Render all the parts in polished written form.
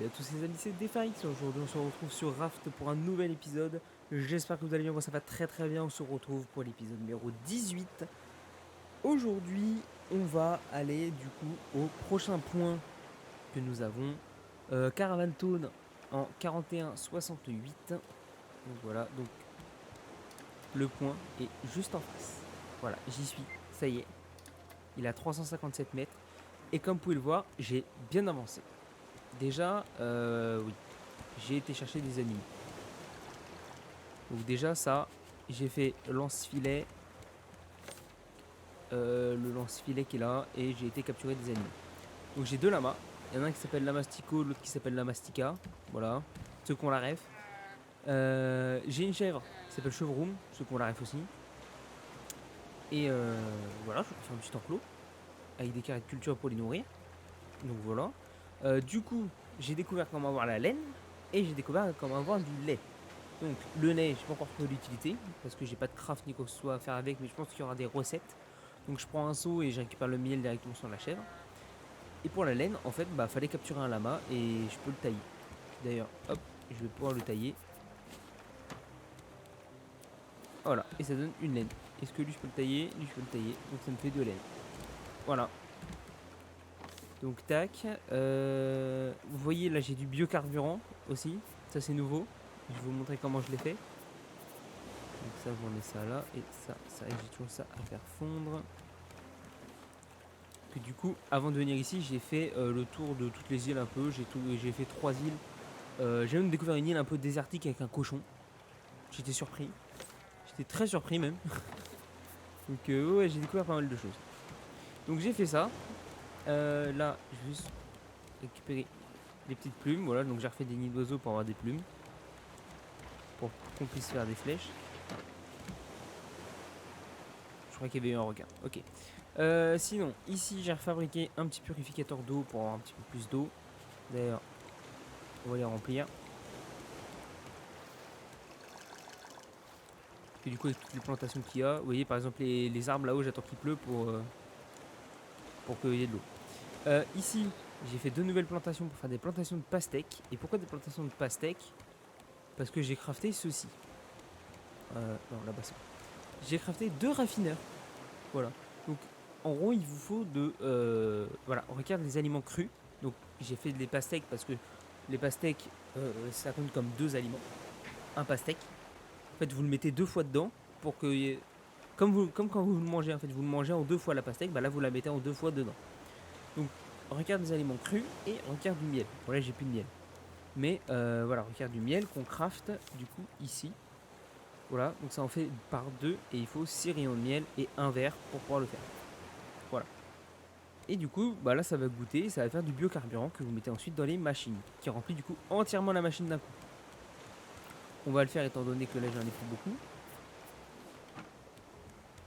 Salut à tous les amis, c'est Defarix. Aujourd'hui on se retrouve sur Raft pour un nouvel épisode. J'espère que vous allez bien, moi ça va très très bien. On se retrouve pour l'épisode numéro 18. Aujourd'hui on va aller du coup au prochain point que nous avons. Caravan Town en 4168. Donc voilà, donc le point est juste en face. Voilà, j'y suis, ça y est. Il a 357 mètres. Et comme vous pouvez le voir, j'ai bien avancé. Déjà, oui, j'ai été chercher des animaux. Donc déjà ça, j'ai fait lance-filet, le lance-filet qui est là, et j'ai été capturer des animaux. Donc j'ai deux lamas, il y en a un qui s'appelle Lamastico, l'autre qui s'appelle Lamastica, voilà, ceux qui ont la ref. J'ai une chèvre qui s'appelle Chevroom, ceux qui ont la ref aussi. Et voilà, je vais faire un petit enclos, avec des carrés de culture pour les nourrir. Donc voilà. Du coup, j'ai découvert comment avoir la laine, et j'ai découvert comment avoir du lait. Donc le lait, je n'ai pas encore trouvé l'utilité parce que j'ai pas de craft ni quoi que ce soit à faire avec, mais je pense qu'il y aura des recettes. Donc je prends un seau et je récupère le miel directement sur la chèvre. Et pour la laine, en fait, bah fallait capturer un lama et je peux le tailler. D'ailleurs, hop, je vais pouvoir le tailler. Voilà, et ça donne une laine. Est-ce que lui je peux le tailler? Lui je peux le tailler, donc ça me fait deux laines. Voilà. Donc tac. Vous voyez là j'ai du biocarburant aussi. Ça c'est nouveau. Je vais vous montrer comment je l'ai fait. Donc ça, vous remettez ça là. Et ça, j'ai toujours ça à faire fondre. Que du coup, avant de venir ici, j'ai fait le tour de toutes les îles un peu. J'ai fait 3 îles. J'ai même découvert une île un peu désertique avec un cochon. J'étais surpris. J'étais très surpris même. Donc ouais, j'ai découvert pas mal de choses. Donc j'ai fait ça. Là, je vais juste récupérer les petites plumes. Voilà, donc j'ai refait des nids d'oiseaux pour avoir des plumes. Pour qu'on puisse faire des flèches. Je crois qu'il y avait eu un requin. Ok. Sinon, ici j'ai refabriqué un petit purificateur d'eau pour avoir un petit peu plus d'eau. D'ailleurs, on va les remplir. Et du coup, avec toutes les plantations qu'il y a, vous voyez par exemple les arbres là-haut, j'attends qu'il pleut pour qu'il y ait de l'eau. Ici, j'ai fait deux nouvelles plantations pour faire des plantations de pastèques. Et pourquoi des plantations de pastèques? Parce que j'ai crafté ceci. Non, là-bas c'est. J'ai crafté deux raffineurs. Voilà. Donc, en gros, il vous faut de. Voilà, on regarde les aliments crus. Donc, j'ai fait des pastèques parce que les pastèques, ça compte comme deux aliments. Un pastèque. En fait, vous le mettez deux fois dedans pour que. Comme quand vous le mangez, en fait, vous le mangez en deux fois la pastèque, bah là, vous la mettez en deux fois dedans. Donc, on regarde des aliments crus et on regarde du miel. Bon, là, j'ai plus de miel. Mais voilà, on regarde du miel qu'on craft, du coup, ici. Voilà, donc ça en fait par deux et il faut 6 rayons de miel et un verre pour pouvoir le faire. Voilà. Et du coup, bah là ça va goûter, ça va faire du biocarburant que vous mettez ensuite dans les machines, qui remplit du coup entièrement la machine d'un coup. On va le faire étant donné que là j'en ai plus beaucoup.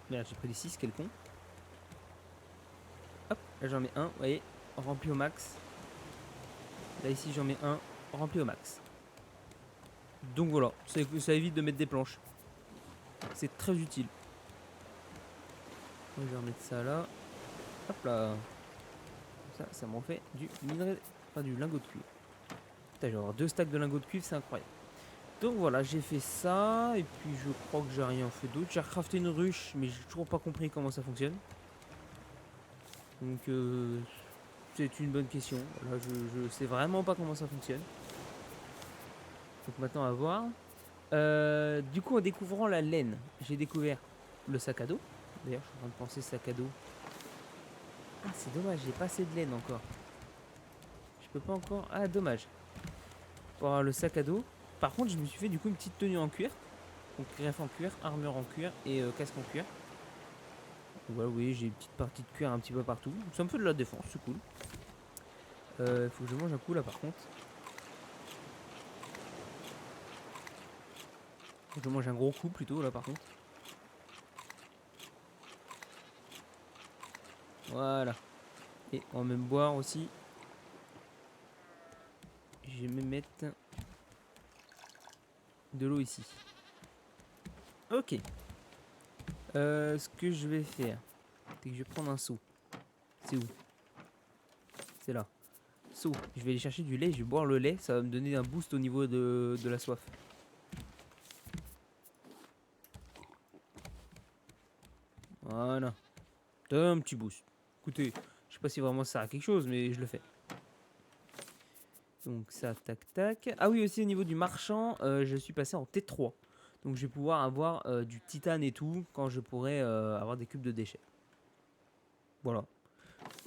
Merde, j'ai pris les 6, quel con. Hop, là j'en mets un, vous voyez, rempli au max. Là ici j'en mets un, rempli au max. Donc voilà, ça évite de mettre des planches. C'est très utile. Donc, je vais remettre ça là. Hop là. Ça m'en fait du minerai, enfin du lingot de cuivre. Putain, je vais avoir deux stacks de lingots de cuivre, c'est incroyable. Donc voilà, j'ai fait ça, et puis je crois que j'ai rien fait d'autre. J'ai recrafté une ruche, mais j'ai toujours pas compris comment ça fonctionne. Donc c'est une bonne question. Là, je sais vraiment pas comment ça fonctionne. Donc maintenant à voir. Du coup, en découvrant la laine, j'ai découvert le sac à dos. D'ailleurs, je suis en train de penser sac à dos. Ah, c'est dommage, j'ai pas assez de laine encore. Je peux pas encore. Ah, dommage. Pour avoir le sac à dos. Par contre, je me suis fait du coup une petite tenue en cuir. Donc greffe en cuir, armure en cuir et casque en cuir. Donc voilà, vous voyez, j'ai une petite partie de cuir un petit peu partout. Ça me fait de la défense, c'est cool. Faut que je mange un coup là par contre. Faut que je mange un gros coup plutôt là par contre. Voilà. Et on va même boire aussi. Je vais me mettre de l'eau ici. Ok. Ce que je vais faire, c'est que je vais prendre un seau. C'est où? C'est là. seau. Je vais aller chercher du lait, je vais boire le lait. Ça va me donner un boost au niveau de la soif. Voilà. Un petit boost. Écoutez, je sais pas si vraiment ça sert à quelque chose, mais je le fais. Donc ça, tac, tac. Ah oui, aussi au niveau du marchand, je suis passé en T3. Donc je vais pouvoir avoir du titane et tout quand je pourrai avoir des cubes de déchets. Voilà.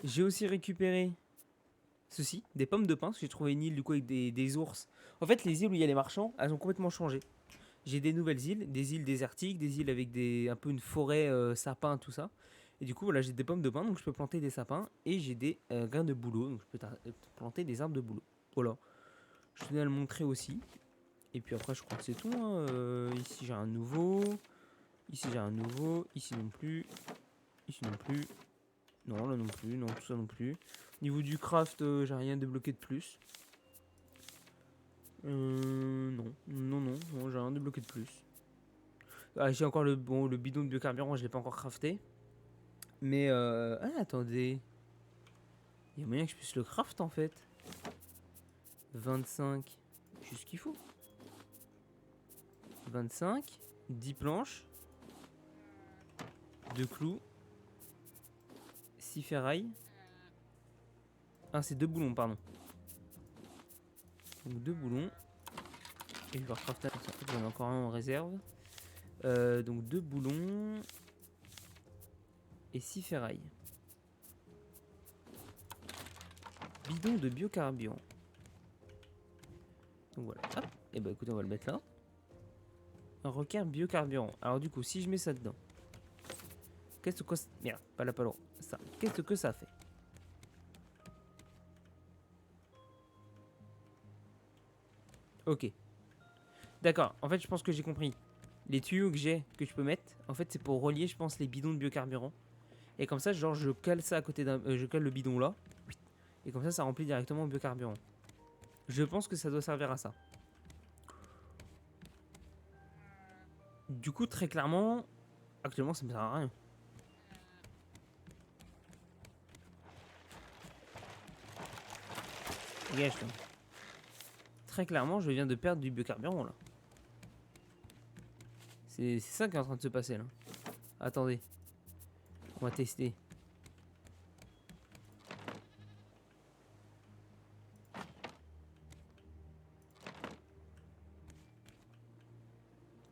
J'ai aussi récupéré ceci, des pommes de pin. Parce que j'ai trouvé une île du coup avec des ours. En fait, les îles où il y a les marchands, elles ont complètement changé. J'ai des nouvelles îles, des îles désertiques, des îles avec un peu une forêt, sapin, tout ça. Et du coup, voilà, j'ai des pommes de pin, donc je peux planter des sapins. Et j'ai des grains de bouleau, donc je peux planter des arbres de bouleau. Voilà. Je tenais à le montrer aussi. Et puis après, je crois que c'est tout. Hein. Ici, j'ai un nouveau. Ici, j'ai un nouveau. Ici non plus. Ici non plus. Non, là non plus. Non, tout ça non plus. Niveau du craft, j'ai rien débloqué de plus. Non. Non, non. Non, j'ai rien débloqué de plus. Ah, j'ai encore le bidon de biocarburant, je l'ai pas encore crafté. Mais ah, attendez. Il y a moyen que je puisse le craft en fait. 25. Juste ce qu'il faut. 25. 10 planches. 2 clous. 6 ferrailles. Ah, c'est 2 boulons, pardon. Donc 2 boulons. Et je vais recrafter. J'en ai encore un en réserve. Donc 2 boulons. Et 6 ferrailles. Bidon de biocarburant. Donc voilà. Hop. Et bah écoutez, on va le mettre là. Un requin biocarburant. Alors du coup, si je mets ça dedans. Qu'est-ce que... Merde, pas la palo. Ça. Qu'est-ce que ça fait? Ok. D'accord. En fait, je pense que j'ai compris. Les tuyaux que j'ai, que je peux mettre, en fait, c'est pour relier, je pense, les bidons de biocarburant. Et comme ça, genre, je cale ça à côté d'un... je cale le bidon là. Et comme ça remplit directement au biocarburant. Je pense que ça doit servir à ça. Du coup, très clairement, actuellement, ça me sert à rien. Dégage, là. Très clairement, je viens de perdre du biocarburant, là. C'est ça qui est en train de se passer, là. Attendez. On va tester.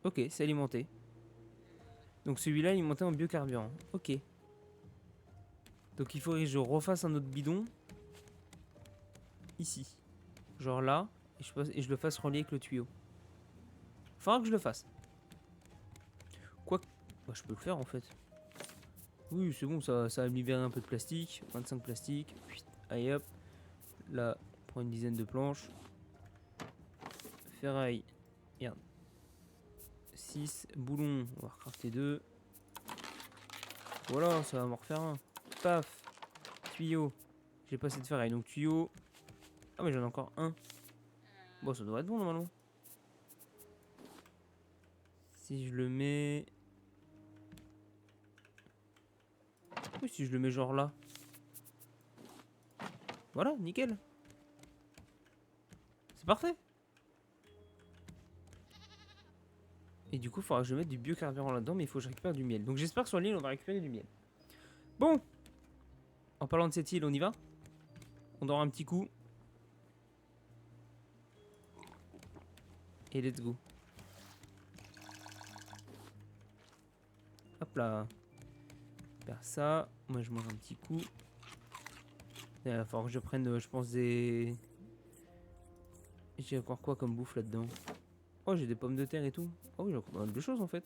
Ok, c'est alimenté. Donc celui-là, alimenté en biocarburant. Ok. Donc il faudrait que je refasse un autre bidon. Ici. Genre là. Et je le fasse relier avec le tuyau. Faudra que je le fasse. Quoi que... Bah, je peux le faire en fait. Oui, c'est bon, ça va me libérer un peu de plastique. 25 plastiques. Allez hop. Là, on prend une dizaine de planches. Ferraille. Merde. 6 boulons. On va recrafter 2. Voilà, ça va m'en refaire un. Paf. Tuyau. J'ai pas assez de ferraille. Donc tuyau. Ah, mais j'en ai encore un. Bon, ça devrait être bon normalement. Si je le mets... Oui, si je le mets genre là. Voilà, nickel. C'est parfait. Et du coup, il faudra que je mette du biocarburant là-dedans, mais il faut que je récupère du miel. Donc j'espère que sur l'île, on va récupérer du miel. Bon. En parlant de cette île, on y va? On dort un petit coup. Et let's go. Hop là. Faire ça. Moi, je mange un petit coup. Il va falloir que je prenne, je pense, des... J'ai encore quoi comme bouffe là-dedans? Oh, j'ai des pommes de terre et tout. Oh oui, j'ai encore pas mal de choses en fait.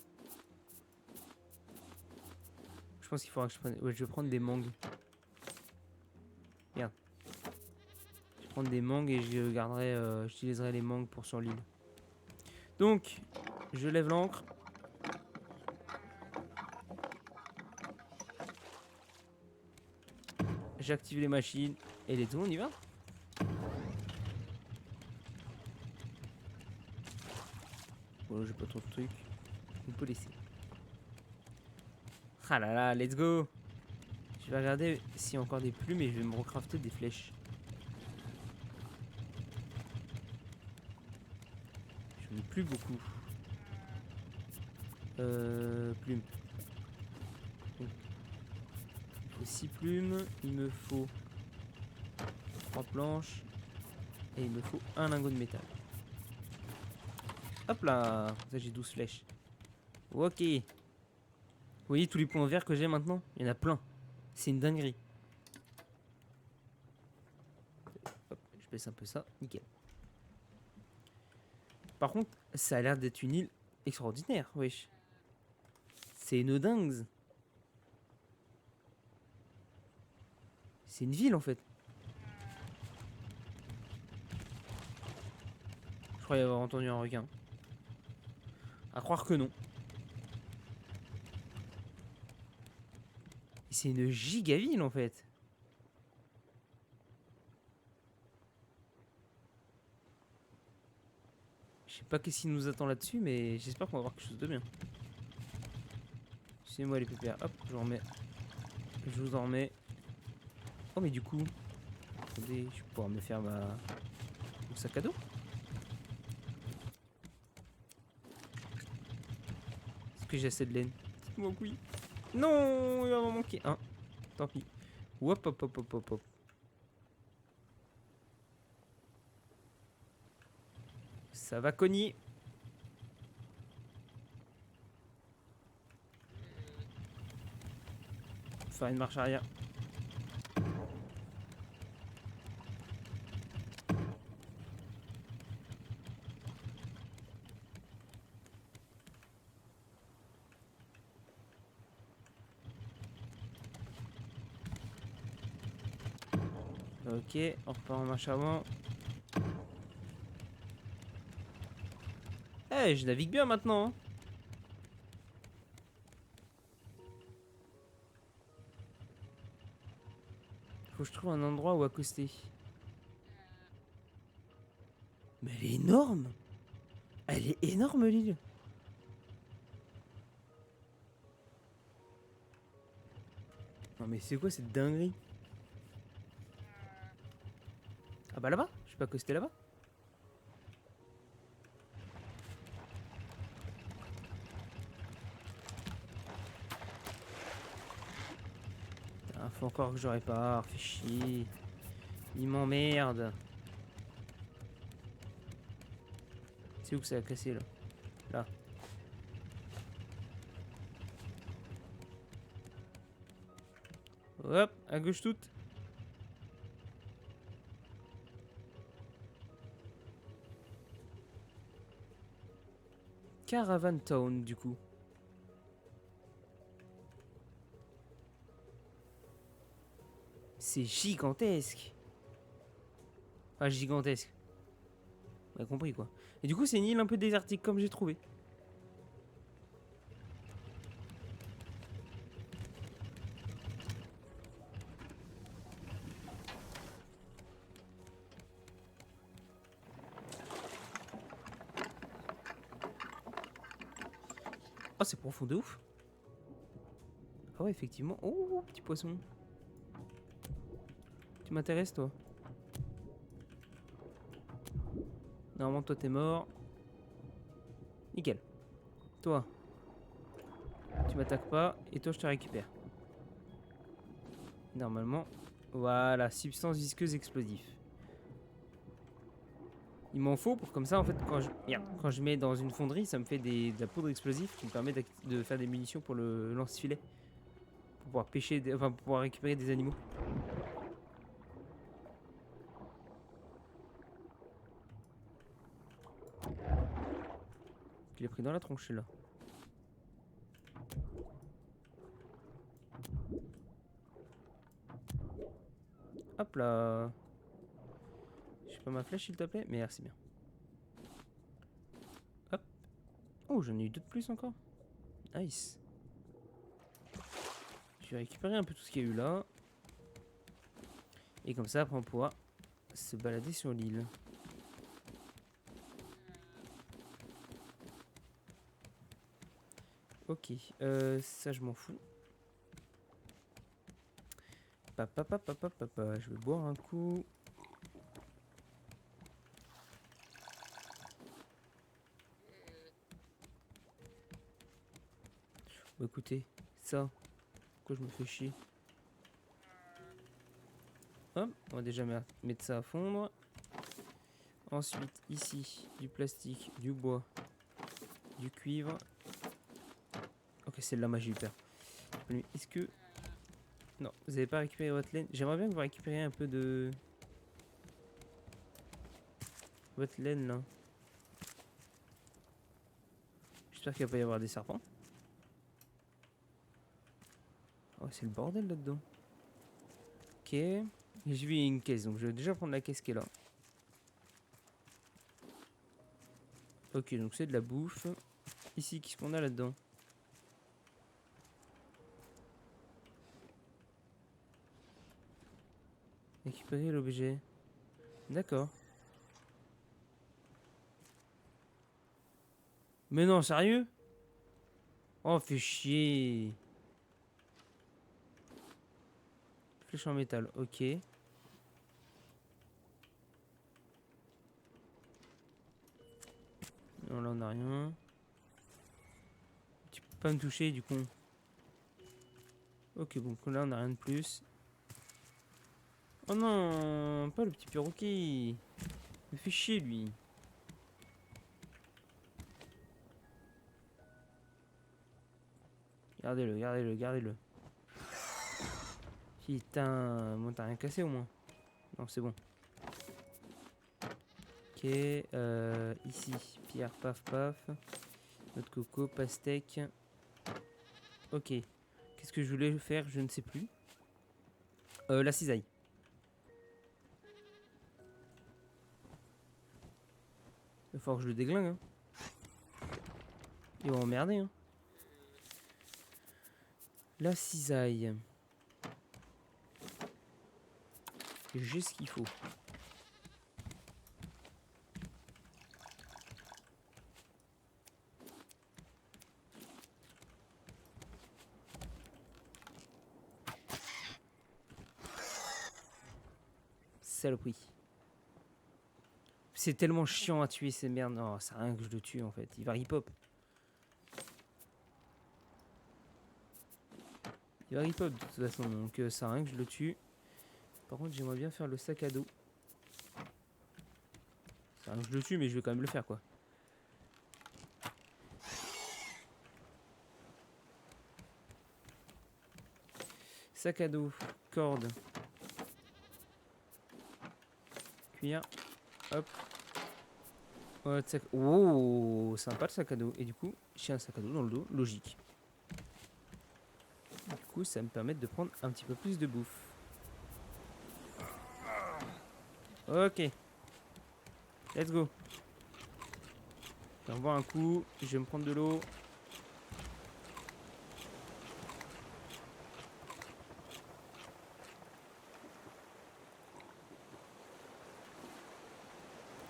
Je pense qu'il faudra que je prenne... Ouais, je vais prendre des mangues. Regarde. Je vais prendre des mangues et je garderai... j'utiliserai les mangues pour sur l'île. Donc, je lève l'ancre. J'active les machines. Et les deux, on y va? Bon, j'ai pas trop de trucs. On peut laisser. Ah là là, let's go. Je vais regarder s'il y a encore des plumes et je vais me recrafter des flèches. plus beaucoup. Plumes. Donc, il faut 6 plumes. Il me faut 3 planches. Et il me faut un lingot de métal. Hop là. Ça, j'ai 12 flèches. Ok. Vous voyez tous les points verts que j'ai maintenant? Il y en a plein. C'est une dinguerie. Hop, je baisse un peu ça. Nickel. Par contre, ça a l'air d'être une île extraordinaire. Wesh. C'est une dingue. C'est une ville en fait. Je croyais avoir entendu un requin. À croire que non. C'est une giga ville en fait. Je sais pas qu'est-ce qui nous attend là-dessus, mais j'espère qu'on va avoir quelque chose de bien. Suivez-moi les pépères. Hop, je vous remets. Je vous en remets. Oh mais du coup, attendez, je vais pouvoir me faire mon sac à dos. Est-ce que j'ai assez de laine? Dites-moi que oui. Non, il va m'en manquer un. Tant pis. Hop, hop, hop, hop, hop, hop. Ça va cogner. Faire une marche arrière. Ok, on repart en marche avant. Eh, je navigue bien maintenant. Hein. Faut que je trouve un endroit où accoster. Mais elle est énorme. Elle est énorme l'île. Non mais c'est quoi cette dinguerie? Ah bah là-bas. Je peux accoster là-bas. Ah, faut encore que je répare. Fais chier. Il m'emmerde. C'est où que ça a cassé là? Là. Hop, à gauche toute. Caravan Town du coup. C'est gigantesque. Enfin gigantesque. On a compris quoi. Et du coup c'est une île un peu désertique comme j'ai trouvé. Oh c'est profond de ouf. Ah ouais effectivement. Oh petit poisson. Tu m'intéresses toi. Normalement toi t'es mort. Nickel. Toi. Tu m'attaques pas. Et toi je te récupère. Normalement. Voilà. Substance visqueuse explosive. Il m'en faut pour comme ça en fait quand je mets dans une fonderie ça me fait de la poudre explosive qui me permet de faire des munitions pour le lance-filet. Pour pouvoir pêcher, enfin pour pouvoir récupérer des animaux. Je l'ai pris dans la tronche celui-là. Hop là. Je sais pas ma flèche s'il te plaît. Merci bien. Hop. Oh j'en ai eu deux de plus encore. Nice. Je vais récupérer un peu tout ce qu'il y a eu là. Et comme ça après on pourra se balader sur l'île. Ok, ça je m'en fous. Je vais boire un coup. Bon, écoutez, ça, pourquoi je me fais chier? Hop, on va déjà mettre ça à fondre. Ensuite, ici, du plastique, du bois, du cuivre. Ok, c'est de la magie, père. Est-ce que... Non, vous n'avez pas récupéré votre laine. J'aimerais bien que vous récupériez un peu de... votre laine, là. J'espère qu'il va pas y avoir des serpents. Oh, c'est le bordel là-dedans. Ok. Et j'ai vu une caisse, donc je vais déjà prendre la caisse qui est là. Ok, donc c'est de la bouffe. Ici, qu'est-ce qu'on a là-dedans? Récupérer l'objet. D'accord. Mais non, sérieux? Oh, fait chier. Flèche en métal, ok. Non, là on a rien. Tu peux pas me toucher du coup. Ok, bon, là on a rien de plus. Oh non, pas le petit perroquet. Il me fait chier lui. Gardez-le, gardez-le, gardez-le. Putain, bon, t'as rien cassé au moins. Non, c'est bon. Ok, ici, pierre, paf, paf. Notre coco, pastèque. Ok. Qu'est-ce que je voulais faire? Je ne sais plus. La cisaille. Il va falloir que je le déglingue. Hein. Il va m'emmerder. Hein. La cisaille. J'ai ce qu'il faut. Saloperie. C'est tellement chiant à tuer ces merdes. Non, c'est rien que je le tue en fait. Il va rip-hop. Il va rip-hop de toute façon. Donc ça rien que je le tue. Par contre, j'aimerais bien faire le sac à dos. C'est rien que je le tue, mais je vais quand même le faire quoi. Sac à dos, corde, cuir. Hop. Oh, sympa le sac à dos. Et du coup, j'ai un sac à dos dans le dos, logique. Du coup, ça me permet de prendre un petit peu plus de bouffe. Ok. Let's go. Je vais revoir un coup. Je vais me prendre de l'eau.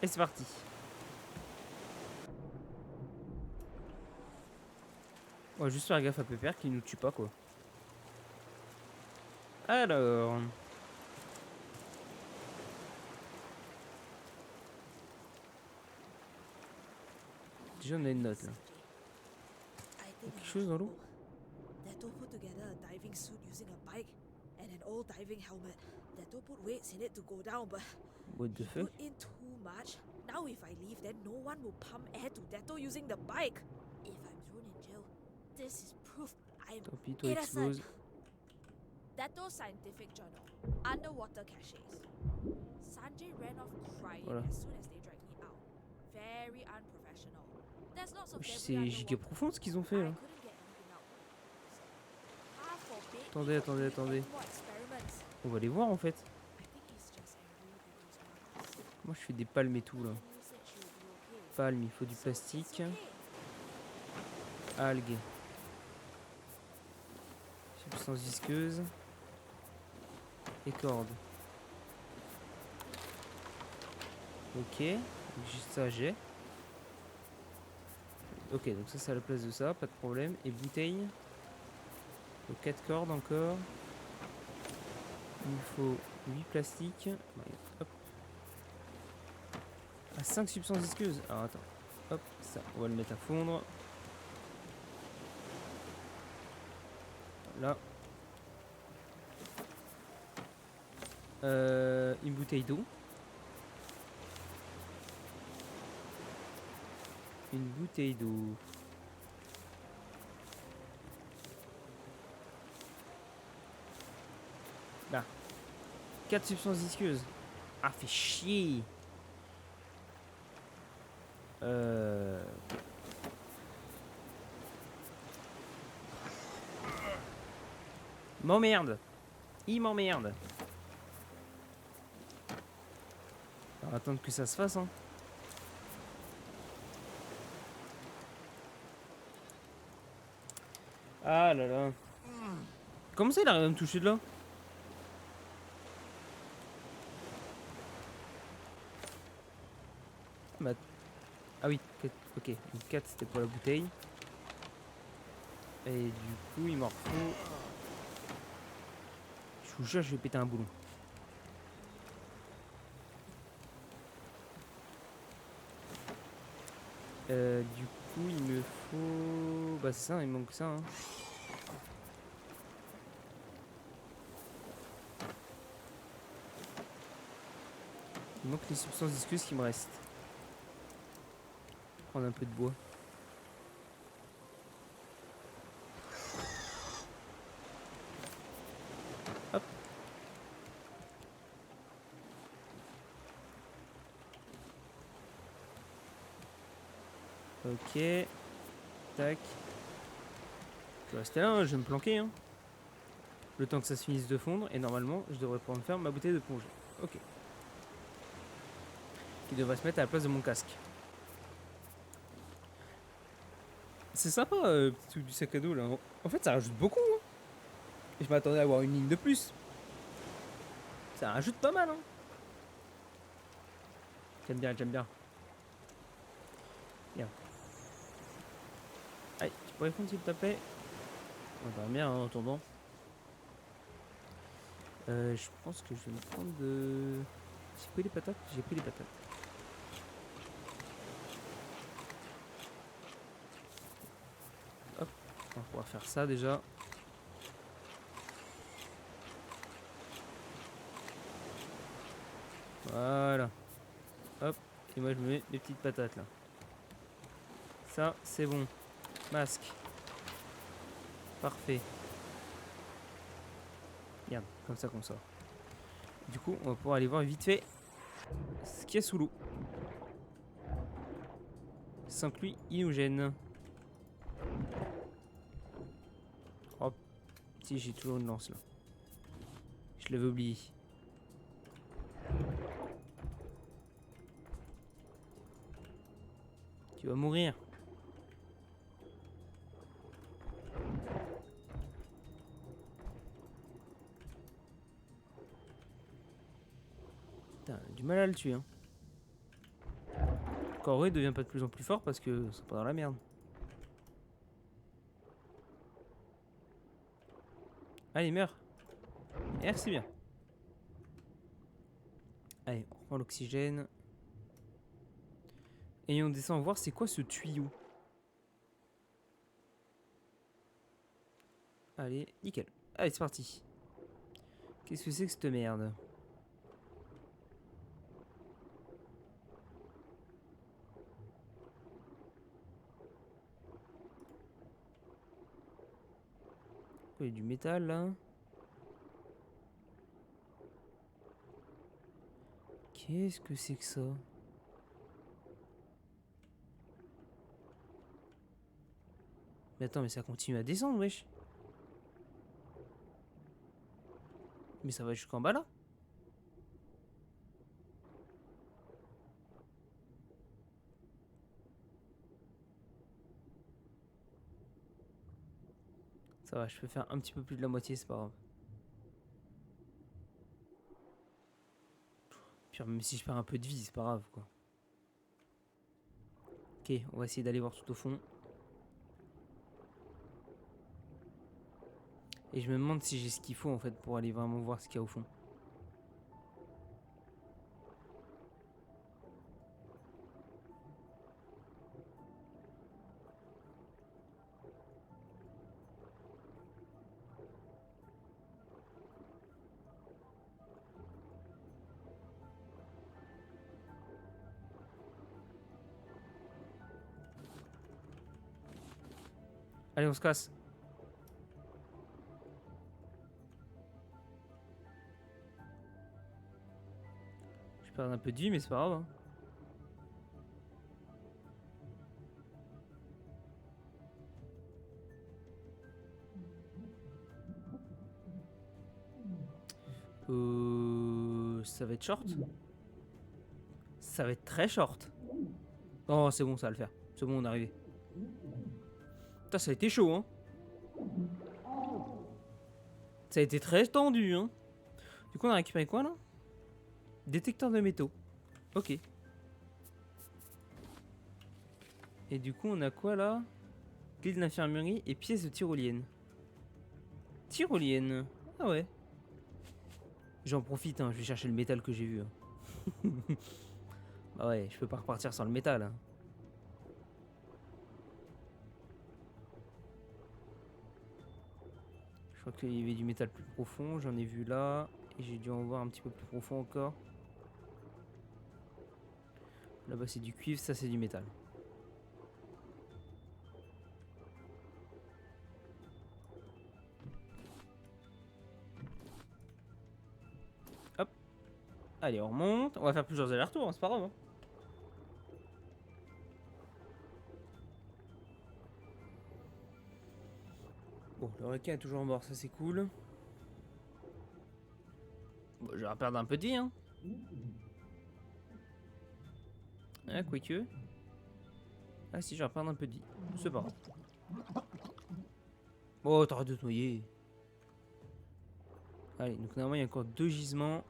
Et c'est parti. On va juste faire gaffe à Pépère qu'il nous tue pas quoi. Alors. Déjà on a une note là. Quelque chose dans l'eau? Dato put together a diving suit using a bike and an old diving helmet. Dato put weights in it to go down, but What the he fuck? put in too much. Now if I leave, then no one will pump air to Dato using the bike. If I'm thrown in jail, this is proof I'm Tant pis, toi innocent. explose. Dato Scientific Journal. Underwater caches. Sanjay ran off crying Voilà. as soon as they dragged me out. Very unprofessional. There's lots of debris C'est giga underwater. profond ce qu'ils ont fait là. I couldn't get anything out. So, half forbade me Attendez, from attendez, doing attendez. any more experiments. On va les voir en fait. I think he's just angry because once Moi je fais des palmes et tout là. Daniel said she would be okay. Palmes, il faut du So plastique. it's okay. Algues. Substance visqueuse. Et cordes. Ok. Donc, juste ça j'ai. Ok, donc ça c'est à la place de ça, pas de problème. Et bouteille. Donc 4 cordes encore. Il me faut 8 plastiques. Ouais, hop. Ah, 5 substances visqueuses. Alors attends. Hop, ça, on va le mettre à fondre. Là. Une bouteille d'eau. Une bouteille d'eau. Là. 4 substances visqueuses. Ah, fait chier. M'emmerde. Il m'emmerde. On va attendre que ça se fasse, hein. Ah là là. Comment ça il arrive à me toucher de là? Bah, ah oui, ok. Une 4 c'était pour la bouteille. Et du coup il m'en faut. Je vous jure je vais péter un boulon. Du coup il me faut. Bah c'est ça, il me manque ça, hein. Il manque les substances visqueuses qui me restent. Prendre un peu de bois. Hop. Ok. Tac. Je vais rester là, hein, je vais me planquer, hein. Le temps que ça se finisse de fondre. Et normalement, je devrais pouvoir me faire ma bouteille de plongée. Ok. Qui devrait se mettre à la place de mon casque. C'est sympa, petit truc du sac à dos là. En fait, ça rajoute beaucoup, hein. Et je m'attendais à avoir une ligne de plus. Ça rajoute pas mal, hein. J'aime bien, j'aime bien. Bien. Allez, tu pourrais prendre s'il te plaît. On va bien en attendant. Je pense que je vais me prendre de... J'ai pris les patates. J'ai pris les patates. Hop, on va pouvoir faire ça déjà. Voilà. Hop, et moi je me mets les petites patates là. Ça, c'est bon. Masque. Parfait. Regarde, comme ça qu'on sort. Du coup, on va pouvoir aller voir vite fait ce qu'il y a sous l'eau. Sans que lui, il nous gêne. Hop. Si, j'ai toujours une lance là. Je l'avais oublié. Tu vas mourir. Putain, du mal à le tuer, hein. Encore il devient pas de plus en plus fort parce que c'est pas dans la merde. Allez, meurs. Merci bien. Allez, on reprend l'oxygène. Et on descend voir c'est quoi ce tuyau. Allez, nickel. Allez, c'est parti. Qu'est-ce que c'est que cette merde? Il y a du métal là. Qu'est-ce que c'est que ça? Mais attends, mais ça continue à descendre, wesh. Mais ça va jusqu'en bas là? Ça va, je peux faire un petit peu plus de la moitié, c'est pas grave. Puis même si je perds un peu de vie, c'est pas grave quoi. Ok, on va essayer d'aller voir tout au fond. Et je me demande si j'ai ce qu'il faut en fait pour aller vraiment voir ce qu'il y a au fond. Allez, on se casse. Je perds un peu de vie, mais c'est pas grave. Hein. Ça va être short. Ça va être très short. Oh, c'est bon, ça va le faire. C'est bon, on est arrivé. Putain, ça a été chaud, hein. Ça a été très tendu, hein. Du coup, on a récupéré quoi, là? Détecteur de métaux. Ok. Et du coup, on a quoi, là? Clé de l'infirmerie et pièce de tyrolienne. Tyrolienne. Ah ouais. J'en profite, hein. Je vais chercher le métal que j'ai vu. Hein. Bah ouais, je peux pas repartir sans le métal. Hein. Je crois qu'il y avait du métal plus profond. J'en ai vu là. Et j'ai dû en voir un petit peu plus profond encore. Là-bas, c'est du cuivre. Ça, c'est du métal. Hop. Allez, on remonte. On va faire plusieurs allers-retours. Hein, c'est pas grave. Hein. Bon, le requin est toujours mort. Ça, c'est cool. Bon, je vais perdre un peu de vie, hein. Ah, quoique. Ah, si, je vais perdre un peu de vie. C'est pas grave. Oh, t'arrêtes de te noyer. Allez, donc normalement, il y a encore 2 gisements.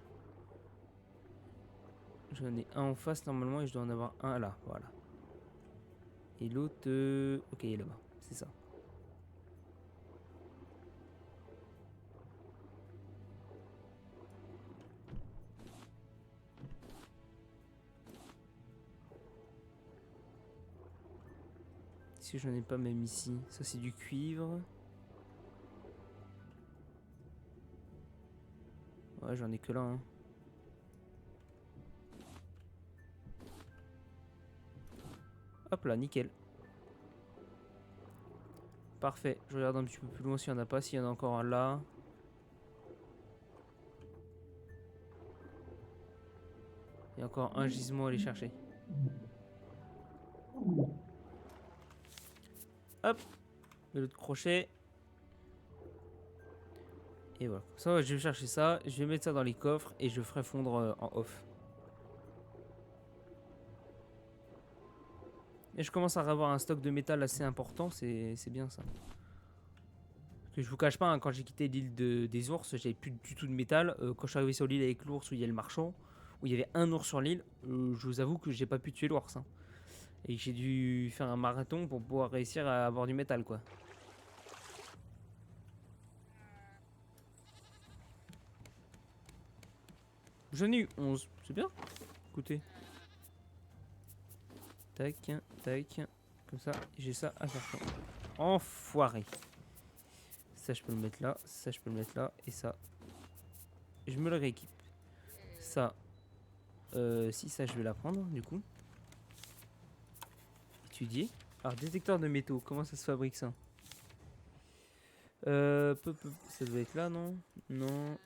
J'en ai un en face normalement et je dois en avoir un là. Voilà. Et l'autre. Ok, il est là-bas. C'est ça. Si j'en ai pas même ici. Ça, c'est du cuivre. Ouais, j'en ai que là. Hein. Hop là, nickel. Parfait. Je regarde un petit peu plus loin s'il n'y en a pas. S'il y en a encore un là. Il y a encore un gisement à aller chercher. Hop. Et l'autre crochet. Et voilà. Ça, je vais chercher ça. Je vais mettre ça dans les coffres et je ferai fondre en off. Et je commence à avoir un stock de métal assez important. C'est bien ça. Parce que je vous cache pas, hein, quand j'ai quitté l'île des ours, j'avais plus du tout de métal. Quand je suis arrivé sur l'île avec l'ours où il y a le marchand, où il y avait un ours sur l'île, je vous avoue que j'ai pas pu tuer l'ours. Hein. Et j'ai dû faire un marathon pour pouvoir réussir à avoir du métal, quoi. J'en ai eu 11, c'est bien. Écoutez. Tac, tac. Comme ça, j'ai ça à faire. Enfoiré. Ça, je peux le mettre là. Ça, je peux le mettre là. Et ça, je me le rééquipe. Ça, si ça, je vais la prendre, du coup. Étudier. Alors, détecteur de métaux, comment ça se fabrique ça? Ça doit être là, non? Non.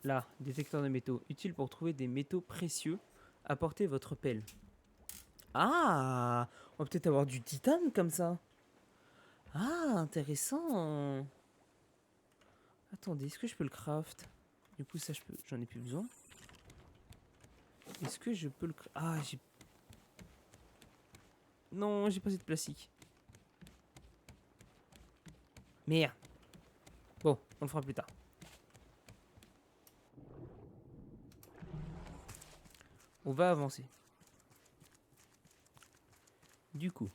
Là, détecteur de métaux. Utile pour trouver des métaux précieux. Apportez votre pelle. Ah! On va peut-être avoir du titane comme ça. Ah, intéressant. Attendez, est-ce que je peux le craft? Du coup, ça, j'en ai plus besoin. Est-ce que je peux le craft? Ah, j'ai... Non, j'ai pas assez de plastique. Merde. Bon, on le fera plus tard. On va avancer. Du coup.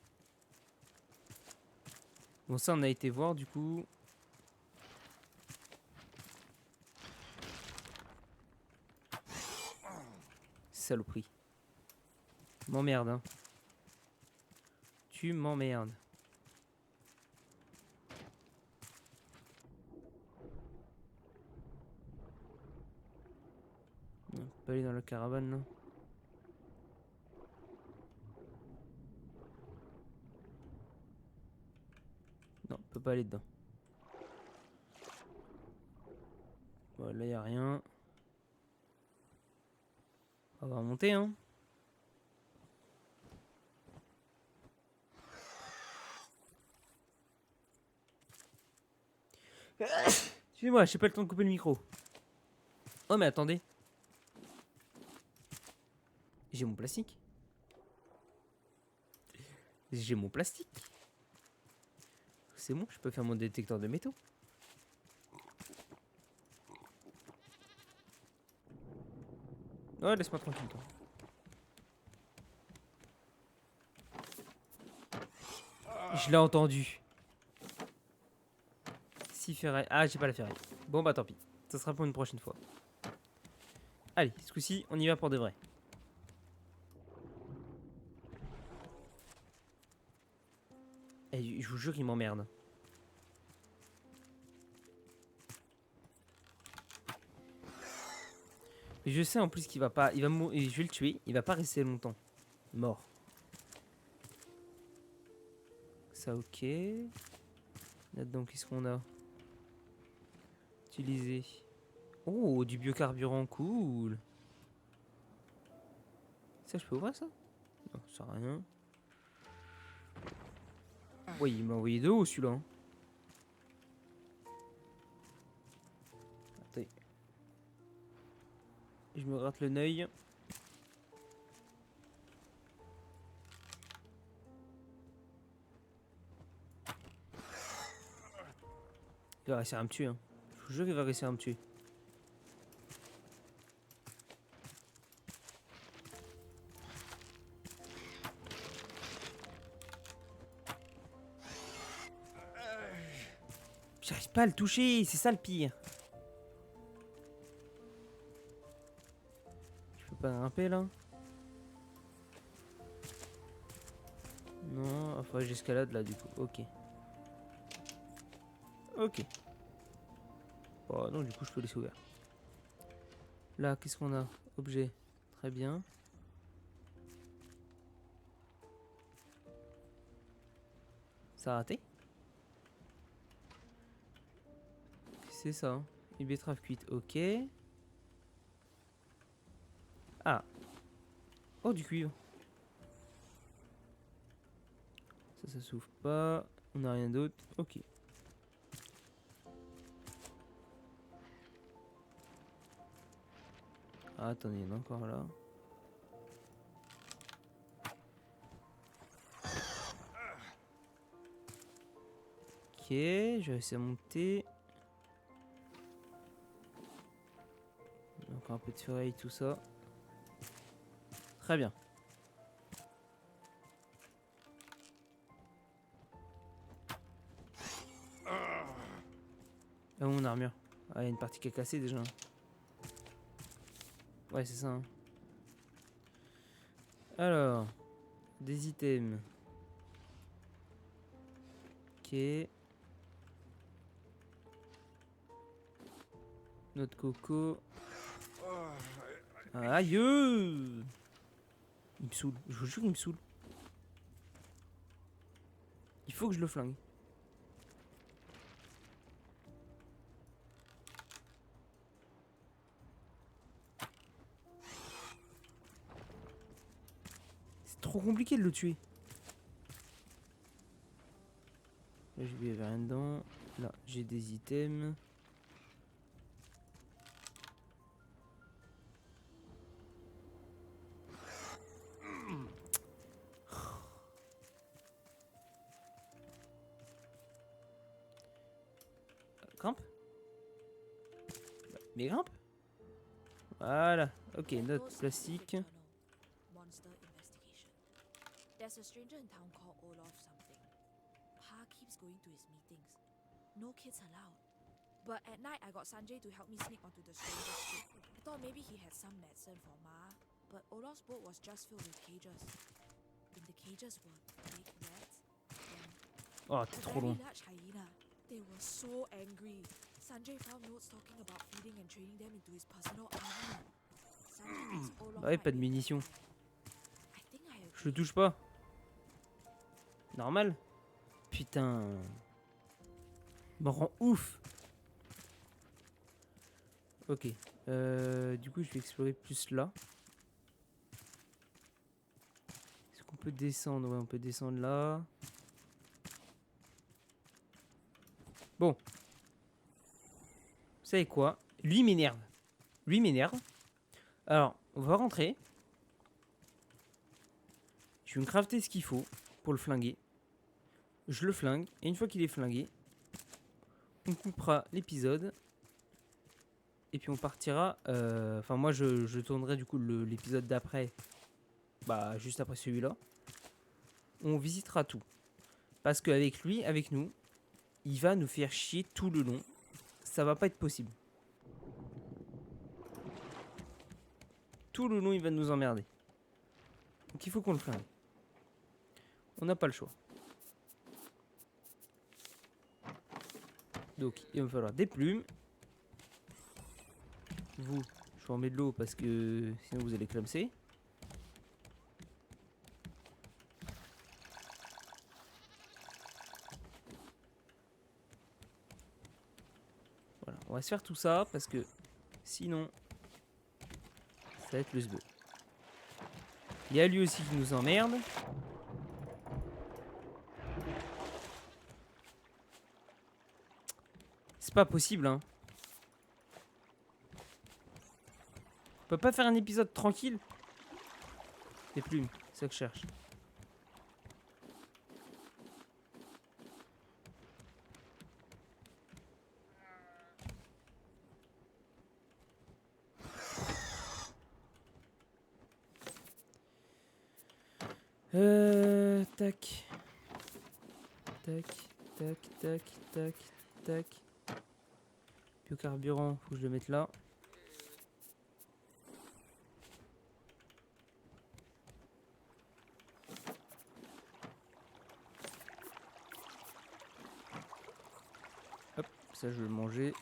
Bon, ça, on a été voir, du coup. Saloperie. M'emmerde, hein. Tu m'emmerdes. On peut pas aller dans la caravane, là. Non, on peut pas aller dedans. Bon, là, y a rien. On va remonter, hein. Excusez-moi, j'ai pas le temps de couper le micro. Oh, mais attendez. J'ai mon plastique. J'ai mon plastique. C'est bon, je peux faire mon détecteur de métaux. Oh, laisse-moi tranquille, toi. Je l'ai entendu. Si ferraille. Ah, j'ai pas la ferraille. Bon, bah tant pis. Ça sera pour une prochaine fois. Allez, ce coup-ci, on y va pour de vrai. Et je vous jure qu'il m'emmerde. Mais je sais en plus qu'il va pas. Il va mourir. Je vais le tuer. Il va pas rester longtemps. Mort. Ça, ok. Là-dedans, qu'est-ce qu'on a? Utiliser. Oh, du biocarburant, cool. Ça, je peux ouvrir ça? Non, ça sert à rien. Oui, il m'a envoyé de haut celui-là. Hein. Attendez. Je me gratte le œil. Il va réussir à me tuer. Hein. Je vous jure qu'il va réussir à me tuer. J'arrive pas à le toucher, c'est ça le pire. Je peux pas grimper là? Non, il faudrait que j'escalade là du coup. Ok. Ok. Oh non, du coup je peux laisser ouvert. Là, qu'est-ce qu'on a? Objet. Très bien. Ça a raté? C'est ça. Hein. Une betterave cuite. Ok. Ah. Oh, du cuivre. Ça s'ouvre pas. On n'a rien d'autre. Ok. Ah, attendez, il y en a encore là. Ok, je vais essayer de monter. Encore un peu de ferraille, tout ça. Très bien. Ah, mon armure. Ah, il y a une partie qui est cassée déjà. Ouais, c'est ça. Hein. Alors, des items. Ok. Notre coco. Aïe! Il me saoule. Je vous jure, il me saoule. Il faut que je le flingue. C'est trop compliqué de le tuer. Là, je vais rien dedans. Là, j'ai des items. Grimpe. Mais grimpe. Voilà. Ok, notre plastique. Monster investigation. There's a stranger in town called Olaf something. Pa keeps going to his meetings. No kids allowed. But at night, I got Sanjay to help me sneak onto the stranger's ship. I thought maybe he had some medicine for Ma, but Olaf's boat was just filled with cages. In the cages were big rats and Oh, t'es a trop very loin. large hyena. They were so angry. Sanjay found notes talking about feeding and training them into his personal army. Sanjay thinks Olaf Ouais, might pas de be a bad munitions. guy. I think I Je le agree. touche pas. Normal. Putain. me rend ouf. Ok. Du coup, je vais explorer plus là. Est-ce qu'on peut descendre? Ouais, on peut descendre là. Bon. Vous savez quoi? Lui m'énerve. Lui m'énerve. Alors, on va rentrer. Je vais me crafter ce qu'il faut pour le flinguer. Je le flingue. Et une fois qu'il est flingué, on coupera l'épisode. Et puis on partira. Enfin, moi, je tournerai du coup l'épisode d'après. Bah, juste après celui-là. On visitera tout. Parce qu'avec lui, avec nous, il va nous faire chier tout le long. Ça va pas être possible. Tout le long, il va nous emmerder. Donc il faut qu'on le flingue. On n'a pas le choix. Donc il va me falloir des plumes. Vous, je vous remets de l'eau parce que sinon vous allez clamser. Voilà, on va se faire tout ça parce que sinon ça va être le sbeu. Il y a lui aussi qui nous emmerde. C'est pas possible, hein. On peut pas faire un épisode tranquille. Des plumes, c'est ça que je cherche. Tac. Tac, tac, tac, tac, tac. Biocarburant, faut que je le mette là. Hop, ça je vais le manger.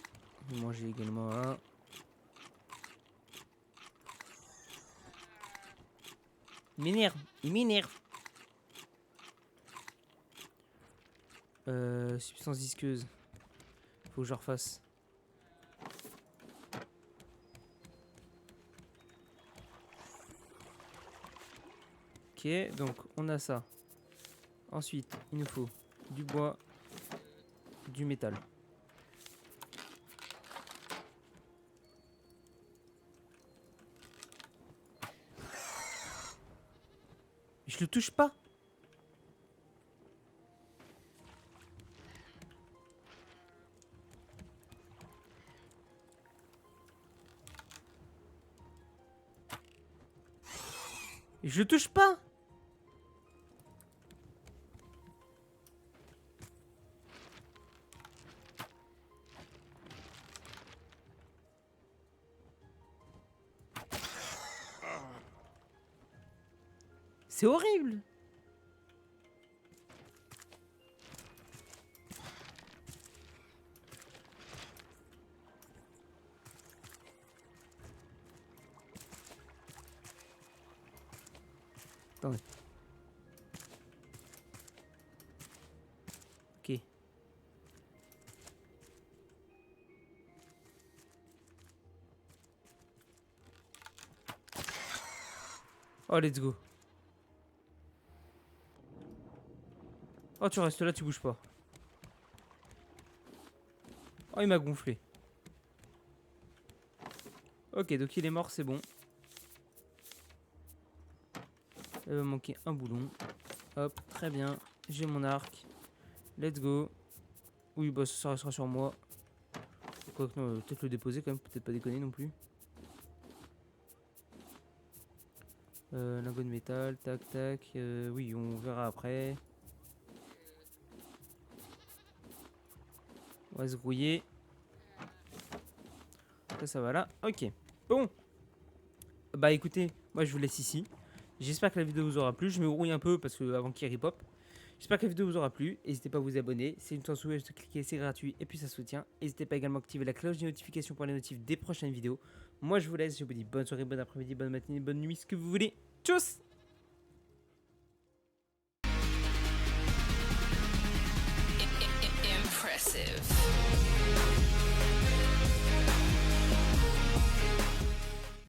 Je vais manger également un. Il m'énerve, il m'énerve. Substance visqueuse. Faut que je refasse. Ok, donc on a ça. Ensuite, il nous faut du bois, du métal. Je le touche pas. Je le touche pas. C'est horrible. Attendez. Ok. Oh, let's go. Oh, tu restes là, tu bouges pas. Oh, il m'a gonflé. Ok, donc il est mort, c'est bon. Il va manquer un boulon. Hop, très bien. J'ai mon arc. Let's go. Oui, bah ça restera sur moi. Quoique, non, peut-être le déposer quand même. Peut-être pas déconner non plus. Lingot de métal, tac, tac. Oui, on verra après. On va se grouiller. Ça va là. Ok. Bon. Bah écoutez, moi je vous laisse ici. J'espère que la vidéo vous aura plu. Je me grouille un peu parce que avant qu'il ripop. J'espère que la vidéo vous aura plu. N'hésitez pas à vous abonner. C'est une chance de cliquer, c'est gratuit et puis ça soutient. N'hésitez pas également à activer la cloche de notification pour les notifs des prochaines vidéos. Moi je vous laisse. Je vous dis bonne soirée, bon après-midi, bonne matinée, bonne nuit, ce que vous voulez. Tchuss!